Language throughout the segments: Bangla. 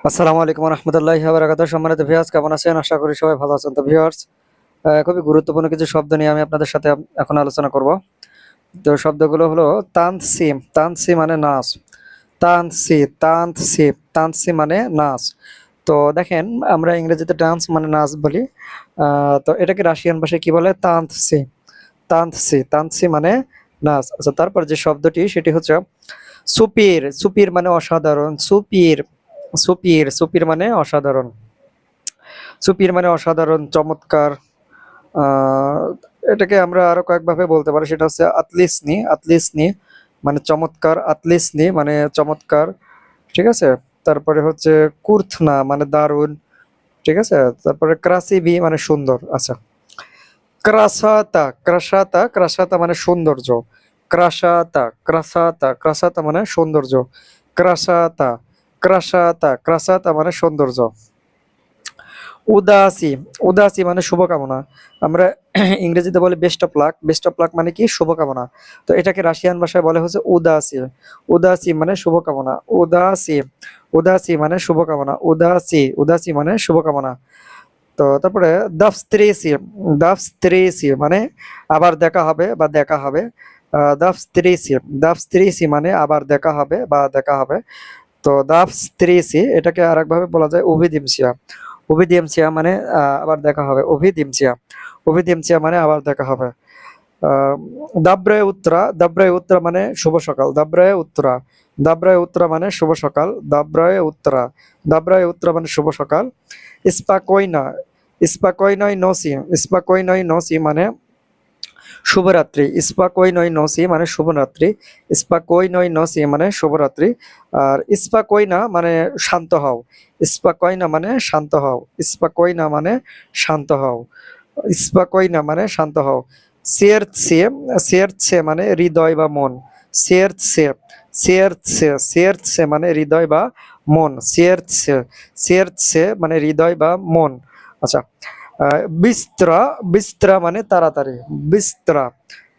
আসসালামু আলাইকুম রহমতুল্লাহি ওয়া বারাকাতুহু। সম্মানিত ভিউয়ার্স, কেমন আছেন? আশা করি সবাই ভালো আছেন। তো ভিউয়ার্স, খুবই গুরুত্বপূর্ণ কিছু শব্দ নিয়ে আমি আপনাদের সাথে এখন আলোচনা করব। তো শব্দগুলো হলো তানসিম। তানসি মানে নাচ। তানসি মানে নাচ। তো দেখেন, আমরা ইংরেজিতে ডান্স মানে নাচ বলি। তো এটাকে রাশিয়ান ভাষায় কি বলে? তানসি মানে নাচ। আচ্ছা, তারপর যে শব্দটি সেটি হচ্ছে সুপির। সুপির মানে অসাধারণ। সুপির মানে অসাধারণ। সুপির মানে অসাধারণ, চমৎকার। আহ, এটাকে আমরা আরো কয়েকভাবে বলতে পারি, সেটা হচ্ছে আতলিসনি মানে চমৎকার, আতলিসনি মানে চমৎকার। ঠিক আছে। তারপরে হচ্ছে কুর্থনা মানে দারুণ। ঠিক আছে। তারপরে ক্রাসিভি মানে সুন্দর। আচ্ছা, ক্রাসাতা মানে সৌন্দর্য। ক্রাসাতা মানে সৌন্দর্য। ক্রাসাতা ক্রাসাতা মানে সৌন্দর্য। উদাসী উদাসী মানে শুভকামনা। আমরা ইংরেজিতে বলি best of luck. Best of luck মানে কি? শুভকামনা। তো এটাকে রাশিয়ান ভাষায় বলে হচ্ছে উদাসী। উদাসী মানে শুভকামনা। উদাসী মানে শুভকামনা। উদাসী মানে শুভকামনা। তো তারপরে দাভস্ত্রেসি মানে আবার দেখা হবে বা দেখা হবে। দাভস্ত্রেসি মানে আবার দেখা হবে বা দেখা হবে। তো দাভস্ত্রেসি এটাকে আরেকভাবে বলা যায় অভিদিমসিয়া। অভিদিমসিয়া মানে আবার দেখা হবে। অভিদিমসিয়া মানে আবার দেখা হবে। আহ, দাব্রায় উত্তরা মানে শুভ সকাল। দাব্রায় উত্তরা মানে শুভ সকাল। দাব্রায় উত্তরা মানে শুভ সকাল। স্পাকইনা স্পাকইনই নসি মানে শুভরাত্রি। স্পাকইনই নসি মানে শুভরাত্রি। স্পাকইনই নসি মানে শুভরাত্রি। আর স্পাকইনা মানে শান্ত হও। স্পাকইনা মানে শান্ত হও। স্পাকইনা মানে শান্ত হও। স্পাকইনা মানে শান্ত হও। সিয়েরছে মানে হৃদয় বা মন। সিয়েরছে মানে হৃদয় বা মন। সিয়েরছে মানে হৃদয় বা মন। আচ্ছা, বিস্ত্রা বিস্ত্রা মানে তাড়াতাড়ি। বিস্ত্রা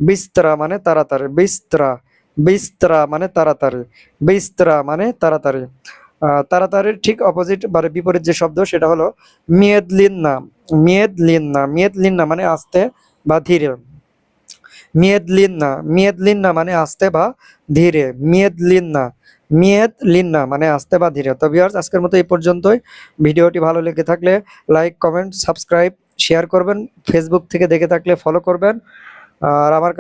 বিস্ত্রা মানে তাড়াতাড়ি। বিস্ত্রা মানে তাড়াতাড়ি। বিস্ত্রা মানে তাড়াতাড়ি। তাড়াতাড়ির ঠিক অপোজিট মানে বিপরীত যে শব্দ সেটা হলো মিয়েদলিন্না মানে আস্তে বা ধীরে। মিয়েদলিন্না মানে আস্তে বা ধীরে। মিয়েদলিন্না মানে আস্তে বা ধীরে। তো ভিউয়ার্স, আজকের মতো এই পর্যন্তই। ভিডিওটি ভালো লেগে থাকলে লাইক, কমেন্ট, সাবস্ক্রাইব, শেয়ার করবেন। ফেসবুক থেকে দেখে থাকলে ফলো করবেন। আর আমার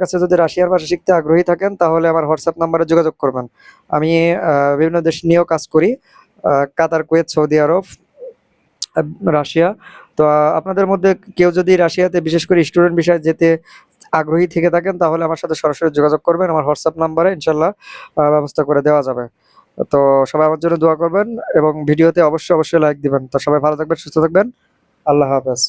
কাছে যদি রাশিয়ার ভাষা শিখতে আগ্রহী থাকেন তাহলে আমার হোয়াটসঅ্যাপ নাম্বারে যোগাযোগ করবেন। আমি বিভিন্ন দেশ নিয়েও কাজ করি। কাতার, কুয়েত, সৌদি আরব, রাশিয়া। তো আপনাদের মধ্যে কেউ যদি রাশিয়াতে বিশেষ করে স্টুডেন্ট বিষয়ে যেতে আগ্রহী থেকে থাকেন তাহলে আমার সাথে সরাসরি যোগাযোগ করবেন। আমার হোয়াটসঅ্যাপ নাম্বারে ইনশাল্লাহ ব্যবস্থা করে দেওয়া যাবে। তো সবাই আমার জন্য দোয়া করবেন এবং ভিডিওতে অবশ্যই লাইক দিবেন। তো সবাই ভালো থাকবেন, সুস্থ থাকবেন। আল্লাহ হাফেজ।